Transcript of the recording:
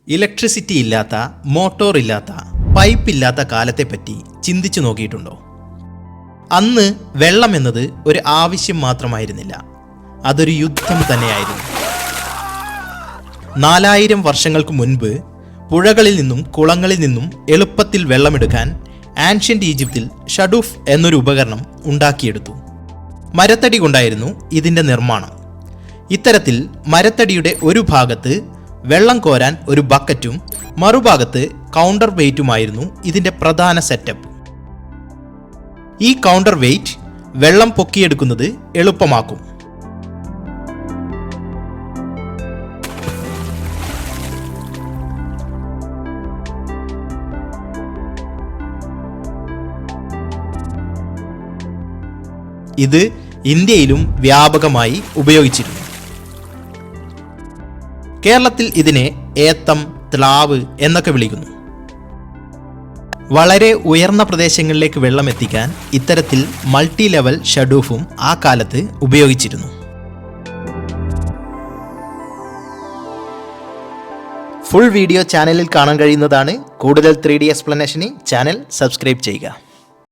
Electricity ഇല്ലാത്ത, motor ഇല്ലാത്ത, pipe ഇല്ലാത്ത കാലത്തെപ്പറ്റി ചിന്തിച്ചു നോക്കിയിട്ടുണ്ടോ? അന്ന് വെള്ളം എന്നത് ഒരു ആവശ്യം മാത്രമായിരുന്നില്ല, അതൊരു യുദ്ധം തന്നെയായിരുന്നു. 4000 വർഷങ്ങൾക്ക് മുൻപ് പുഴകളിൽ നിന്നും കുളങ്ങളിൽ നിന്നും എളുപ്പത്തിൽ വെള്ളമെടുക്കാൻ ആൻഷ്യന്റ് ഈജിപ്തിൽ ഷഡൂഫ് എന്നൊരു ഉപകരണം ഉണ്ടാക്കിയെടുത്തു. മരത്തടി കൊണ്ടായിരുന്നു ഇതിൻ്റെ നിർമ്മാണം. ഇത്തരത്തിൽ മരത്തടിയുടെ ഒരു ഭാഗത്ത് വെള്ളം കോരാൻ ഒരു ബക്കറ്റും മറുഭാഗത്ത് കൗണ്ടർ വെയ്റ്റുമായിരുന്നു ഇതിൻ്റെ പ്രധാന സെറ്റപ്പ്. ഈ കൗണ്ടർ വെയ്റ്റ് വെള്ളം പൊക്കിയെടുക്കുന്നത് എളുപ്പമാക്കും. ഇത് ഇന്ത്യയിലും വ്യാപകമായി ഉപയോഗിച്ചിരുന്നു. കേരളത്തിൽ ഇതിനെ ഏത്തം, ത്ലാവ് എന്നൊക്കെ വിളിക്കുന്നു. വളരെ ഉയർന്ന പ്രദേശങ്ങളിലേക്ക് വെള്ളം എത്തിക്കാൻ ഇത്തരത്തിൽ മൾട്ടി ലെവൽ ഷഡൂഫും ആ കാലത്ത് ഉപയോഗിച്ചിരുന്നു. ഫുൾ വീഡിയോ ചാനലിൽ കാണാൻ കഴിയുന്നതാണ്. കൂടുതൽ 3D എക്സ്പ്ലനേഷന് ചാനൽ സബ്സ്ക്രൈബ് ചെയ്യുക.